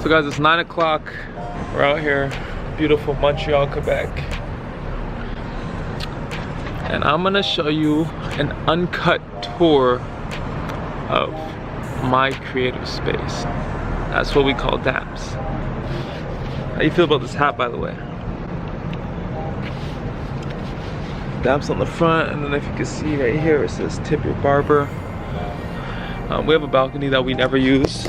So guys, it's 9 o'clock. We're out here, beautiful Montreal, Quebec. And I'm gonna show you an uncut tour of my creative space. That's what we call DAMS. How you feel about this hat, by the way? DAMS on the front, and then if you can see right here, it says tip your barber. We have a balcony that we never use.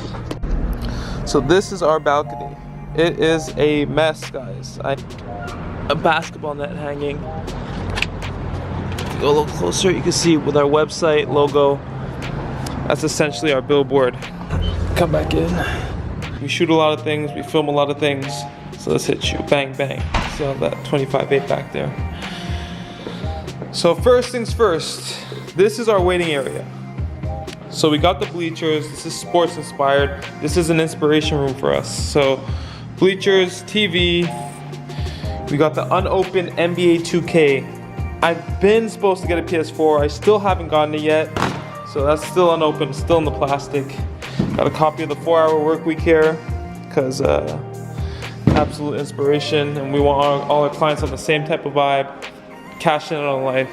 So this is our balcony. It is a mess, guys. A basketball net hanging. If you go a little closer, you can see with our website logo. That's essentially our billboard. Come back in. We shoot a lot of things, we film a lot of things. So let's hit you, bang, bang. See all that 25/8 back there. So first things first, this is our waiting area. So we got the bleachers, this is sports inspired. This is an inspiration room for us. So bleachers, TV, we got the unopened NBA 2K. I've been supposed to get a PS4, I still haven't gotten it yet. So that's still unopened, still in the plastic. Got a copy of the 4-Hour Workweek here, because absolute inspiration, and we want all our clients on the same type of vibe, cash in on life.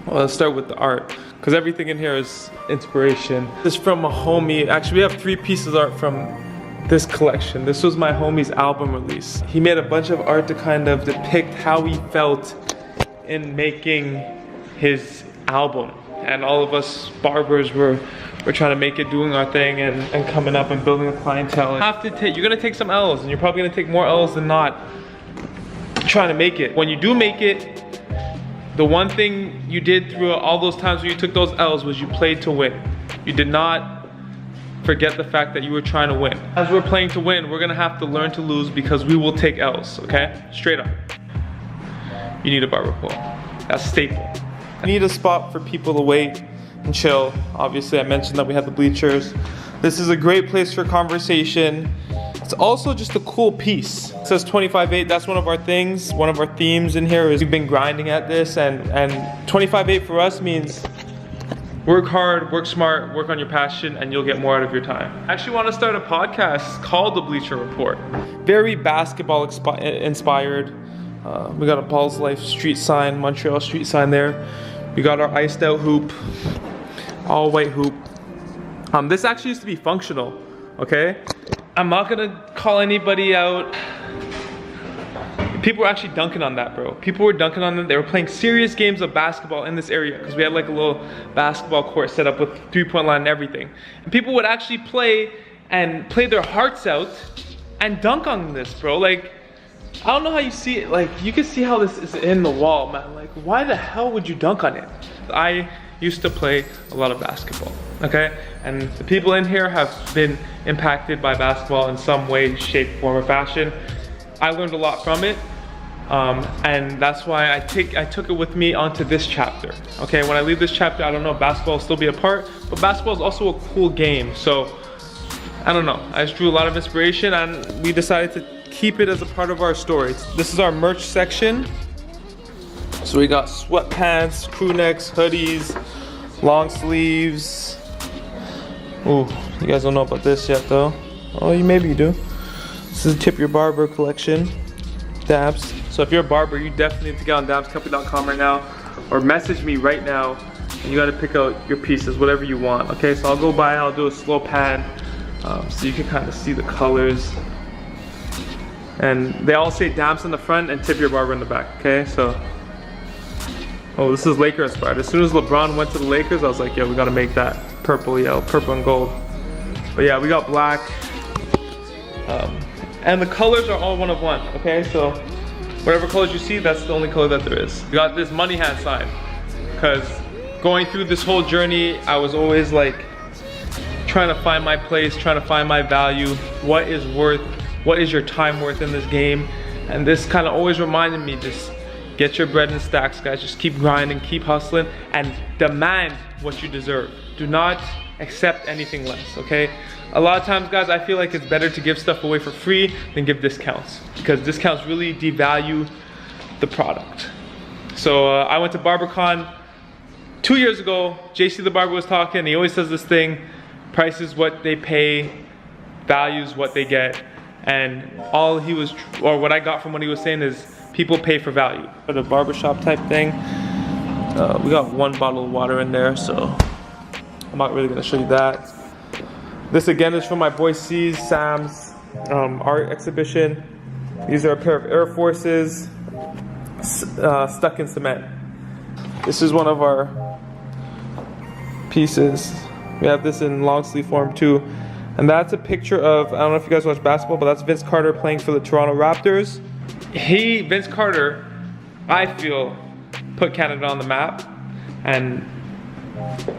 Well, let's start with the art, because everything in here is inspiration. This is from a homie. Actually, we have 3 pieces of art from this collection. This was my homie's album release. He made a bunch of art to kind of depict how he felt in making his album. And all of us barbers were trying to make it, doing our thing, and coming up and building a clientele. You're gonna take some L's, and you're probably gonna take more L's than not trying to make it. When you do make it, the one thing you did through all those times where you took those L's was you played to win. You did not forget the fact that you were trying to win. As we're playing to win, we're gonna have to learn to lose, because we will take L's, okay? Straight up. You need a barber pole. That's staple. I need a spot for people to wait and chill. Obviously, I mentioned that we have the bleachers. This is a great place for conversation. It's also just a cool piece. It says 25/8, that's one of our things. One of our themes in here is we've been grinding at this, and 25/8 for us means work hard, work smart, work on your passion, and you'll get more out of your time. I actually want to start a podcast called The Bleacher Report. Very basketball inspired. We got a Balls Life street sign, Montreal street sign there. We got our iced out hoop, all white hoop. This actually used to be functional, okay? I'm not gonna call anybody out. People were actually dunking on that, bro. People were dunking on them. They were playing serious games of basketball in this area, because we had like a little basketball court set up with 3-point line and everything. And people would actually play their hearts out and dunk on this, bro. Like, I don't know how you see it. Like, you can see how this is in the wall, man. Like, why the hell would you dunk on it? I used to play a lot of basketball, okay? And the people in here have been impacted by basketball in some way, shape, form, or fashion. I learned a lot from it, and that's why I took it with me onto this chapter, okay? When I leave this chapter, I don't know if basketball will still be a part, but basketball is also a cool game, so I don't know. I just drew a lot of inspiration, and we decided to keep it as a part of our story. This is our merch section. So we got sweatpants, crew necks, hoodies, long sleeves. Ooh, you guys don't know about this yet though. Oh, maybe you do. This is a Tip Your Barber collection, Dabs. So if you're a barber, you definitely need to get on dabscompany.com right now, or message me right now, and you gotta pick out your pieces, whatever you want, okay? So I'll go by, I'll do a slow pan, so you can kind of see the colors. And they all say Dabs in the front and Tip Your Barber in the back, okay? So, oh, this is Laker inspired. As soon as LeBron went to the Lakers, I was like, yo, we gotta make that purple, yellow, purple and gold. But yeah, we got black. And the colors are all one of one, okay? So, whatever colors you see, that's the only color that there is. We got this money hand sign, because going through this whole journey, I was always like, trying to find my place, trying to find my value, what is your time worth in this game? And this kind of always reminded me, just get your bread in stacks, guys. Just keep grinding, keep hustling, and demand what you deserve. Do not accept anything less, okay? A lot of times, guys, I feel like it's better to give stuff away for free than give discounts, because discounts really devalue the product. So I went to BarberCon 2 years ago. JC the Barber was talking. He always says this thing, price is what they pay values what they get, and all he was, or what I got from what he was saying is people pay for value. For the barbershop type thing, we got 1 bottle of water in there, so I'm not really gonna show you that. This again is from my boy Sam's art exhibition. These are a pair of Air Forces stuck in cement. This is one of our pieces. We have this in long sleeve form too. And that's a picture of, I don't know if you guys watch basketball, but that's Vince Carter playing for the Toronto Raptors. Vince Carter, I feel, put Canada on the map. And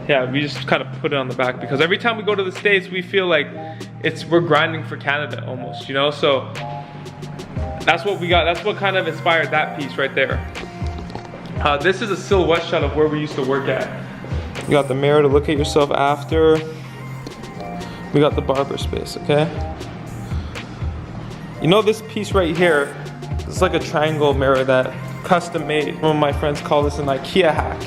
yeah, we just kind of put it on the back because every time we go to the States, we feel like we're grinding for Canada almost, you know? So that's what we got. That's what kind of inspired that piece right there. This is a silhouette shot of where we used to work at. You got the mirror to look at yourself after. We got the barber space, okay? You know this piece right here, it's like a triangle mirror that custom made. One of my friends call this an IKEA hack.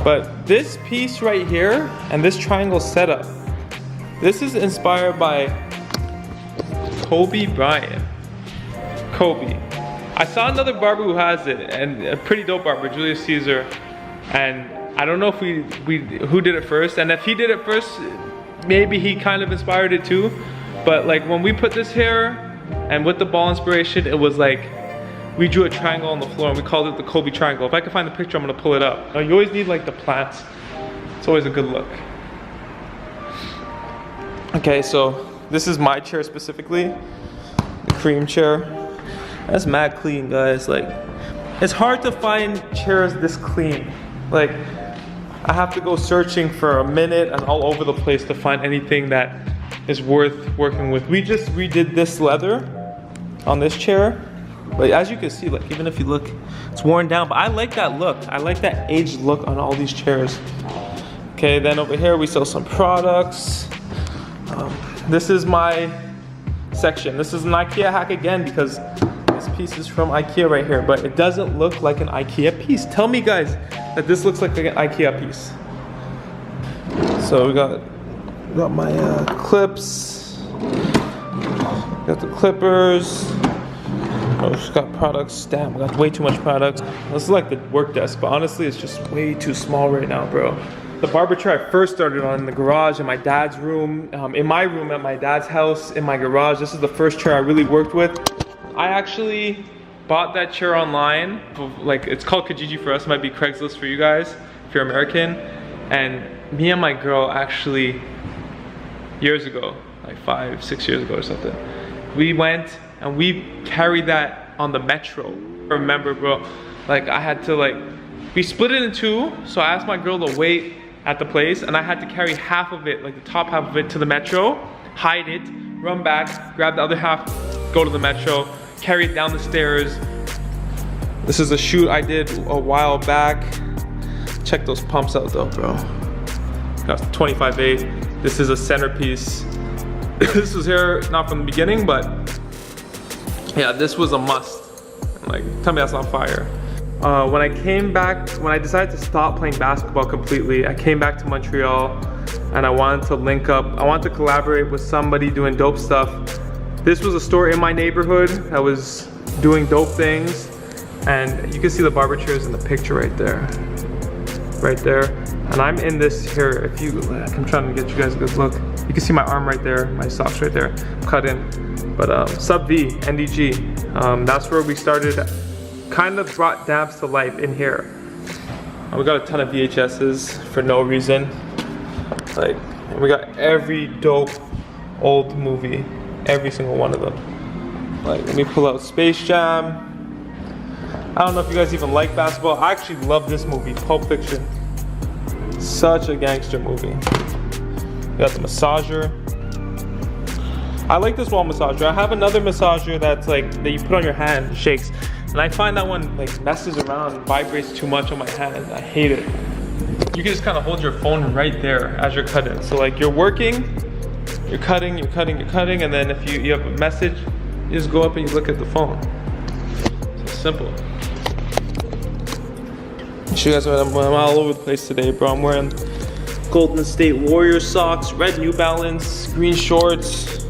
But this piece right here and this triangle setup, this is inspired by Kobe Bryant. Kobe. I saw another barber who has it, and a pretty dope barber, Julius Caesar. And I don't know if who did it first, and if he did it first, maybe he kind of inspired it too. But like when we put this here, and with the ball inspiration, it was like, we drew a triangle on the floor and we called it the Kobe triangle. If I can find the picture, I'm gonna pull it up. Now, you always need like the plants. It's always a good look. Okay, so this is my chair specifically, the cream chair. That's mad clean, guys. Like, it's hard to find chairs this clean. Like, I have to go searching for a minute and all over the place to find anything that is worth working with. We just redid this leather on this chair. But as you can see, like, even if you look, it's worn down. But I like that look. I like that aged look on all these chairs. Okay, then over here we sell some products. This is my section. This is an IKEA hack again because this piece is from IKEA right here, but it doesn't look like an IKEA piece. Tell me, guys, that this looks like an IKEA piece. So we got my clips, got the clippers. Oh, she's got products. Damn, we got way too much products. This is like the work desk, but honestly, it's just way too small right now, bro. The barber chair I first started on in the garage, in my dad's room, in my room at my dad's house, in my garage. This is the first chair I really worked with. I actually bought that chair online. Like, it's called Kijiji for us. It might be Craigslist for you guys, if you're American. And me and my girl actually, years ago, like 5, 6 years ago or something, we went and we carried that on the metro. I remember, bro, like I had to we split it in two. So I asked my girl to wait at the place and I had to carry half of it, like the top half of it, to the metro, hide it, run back, grab the other half, go to the metro, carry it down the stairs. This is a shoot I did a while back. Check those pumps out though, bro. Got 25.8. This is a centerpiece. This was here not from the beginning, but yeah, this was a must. Like, tell me that's not fire. When I decided to stop playing basketball completely, I came back to Montreal and I wanted to link up. I wanted to collaborate with somebody doing dope stuff. This was a store in my neighborhood that was doing dope things. And you can see the barber chairs in the picture right there. Right there. And I'm in this here. If you, I'm trying to get you guys a good look. You can see my arm right there, my socks right there, cut in. But Sub V, NDG, that's where we started. Kind of brought dabs to life in here. We got a ton of VHSs for no reason. Like, we got every dope old movie, every single one of them. Like, let me pull out Space Jam. I don't know if you guys even like basketball. I actually love this movie, Pulp Fiction. Such a gangster movie. We got the massager. I like this wall massager. I have another massager that's like, that you put on your hand, shakes. And I find that one like messes around and vibrates too much on my hand. I hate it. You can just kind of hold your phone right there as you're cutting. So like you're working, you're cutting, you're cutting, you're cutting, and then if you have a message, you just go up and you look at the phone. It's simple. You guys, I'm all over the place today, bro. I'm wearing Golden State Warriors socks, red New Balance, green shorts,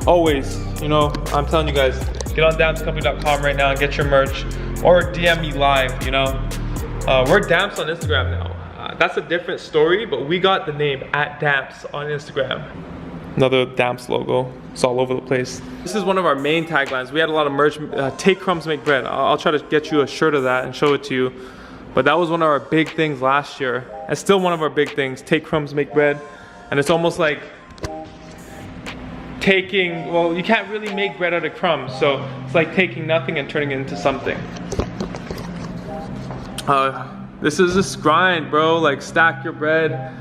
always, you know, I'm telling you guys, get on dampscompany.com right now and get your merch, or DM me live, you know. We're Damps on Instagram now. That's a different story, but we got the name @Damps on Instagram. Another Damps logo. It's all over the place. This is one of our main taglines. We had a lot of merch. Take crumbs, make bread. I'll try to get you a shirt of that and show it to you. But that was one of our big things last year. It's still one of our big things. Take crumbs, make bread. And it's almost like taking, well, you can't really make bread out of crumbs. So it's like taking nothing and turning it into something. This is this grind, bro. Like, stack your bread.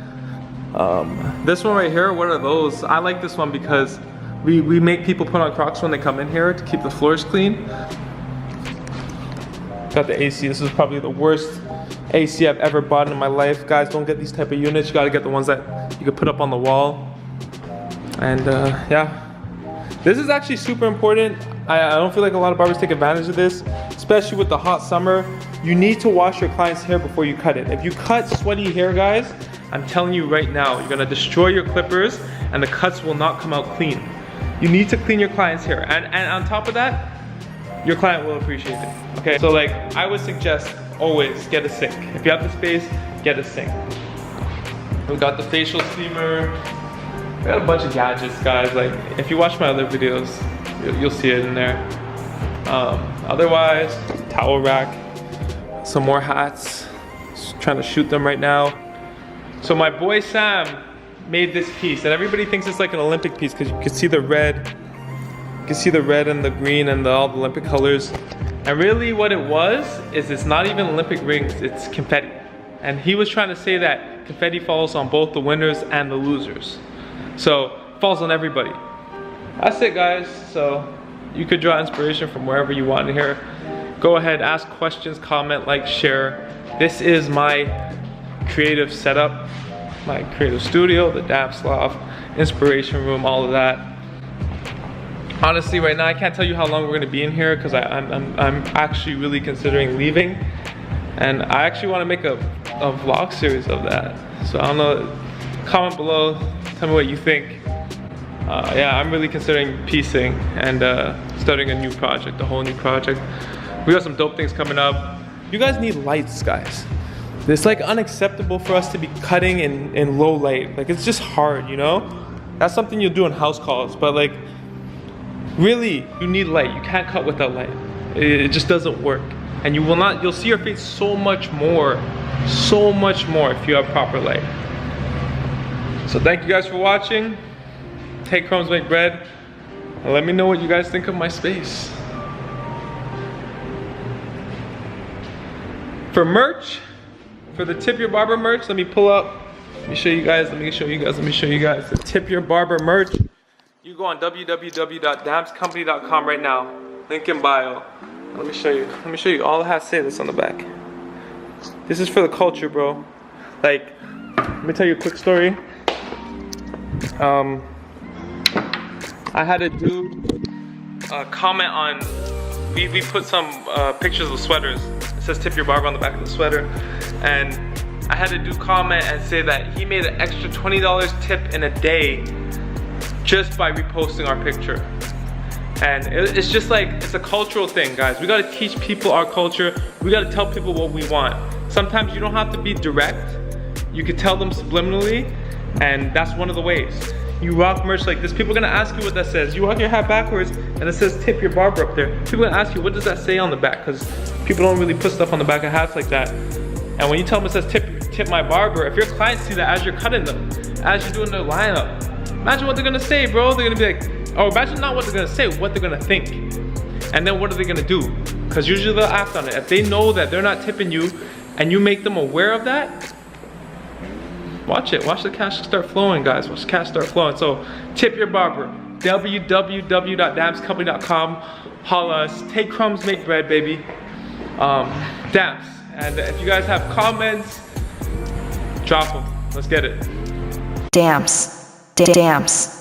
This one right here, what are those? I like this one because we make people put on Crocs when they come in here to keep the floors clean. Got the AC. This is probably the worst AC I've ever bought in my life. Guys, don't get these type of units. You gotta get the ones that you could put up on the wall. And yeah, this is actually super important. I don't feel like a lot of barbers take advantage of this, especially with the hot summer. You need to wash your client's hair before you cut it. If you cut sweaty hair, guys, I'm telling you right now, you're gonna destroy your clippers and the cuts will not come out clean. You need to clean your client's hair. And on top of that, your client will appreciate it, okay? So like, I would suggest always get a sink. If you have the space, get a sink. We got the facial steamer. We got a bunch of gadgets, guys. Like, if you watch my other videos, you'll see it in there. Otherwise, towel rack, some more hats. Just trying to shoot them right now. So my boy Sam made this piece, and everybody thinks it's like an Olympic piece because you can see the red. You can see the red and the green and all the Olympic colors. And really what it was is it's not even Olympic rings, it's confetti. And he was trying to say that confetti falls on both the winners and the losers. So it falls on everybody. That's it, guys. So you could draw inspiration from wherever you want here. Go ahead, ask questions, comment, like, share. This is my creative setup, my creative studio, the Damps Loft, inspiration room, all of that. Honestly, right now I can't tell you how long we're gonna be in here because I'm actually really considering leaving, and I actually want to make a vlog series of that. So I don't know. Comment below, tell me what you think. Yeah, I'm really considering piecing and starting a new project, a whole new project. We got some dope things coming up. You guys need lights, guys. It's like unacceptable for us to be cutting in low light. Like, it's just hard, you know? That's something you'll do in house calls, but like, really, you need light. You can't cut without light. It just doesn't work. And you will not, you'll see your face so much more if you have proper light. So thank you guys for watching. Take crumbs, make bread. And let me know what you guys think of my space. For merch, for the Tip Your Barber merch, let me pull up. Let me show you guys the Tip Your Barber merch. You go on www.dampscompany.com right now. Link in bio. Let me show you. All it has to say this on the back. This is for the culture, bro. Like, let me tell you a quick story. I had a dude comment on, we put some pictures of sweaters. It says Tip Your Barber on the back of the sweater. And I had a dude comment and say that he made an extra $20 tip in a day just by reposting our picture. And it's just like, it's a cultural thing, guys. We gotta teach people our culture. We gotta tell people what we want. Sometimes you don't have to be direct. You could tell them subliminally, and that's one of the ways. You rock merch like this, people are gonna ask you what that says. You rock your hat backwards, and it says Tip Your Barber up there. People are gonna ask you, what does that say on the back? Because people don't really put stuff on the back of hats like that. And when you tell them it says tip my barber, if your clients see that as you're cutting them, as you're doing their lineup, imagine what they're gonna say, bro. They're gonna be like, or imagine not what they're gonna say, what they're gonna think. And then what are they gonna do? Because usually they'll act on it. If they know that they're not tipping you, and you make them aware of that, watch it. Watch the cash start flowing, guys. Watch the cash start flowing. So, Tip Your Barber. www.dampscompany.com. Holla us. Take crumbs, make bread, baby. Damps. And if you guys have comments, drop them. Let's get it. Damps. Damps.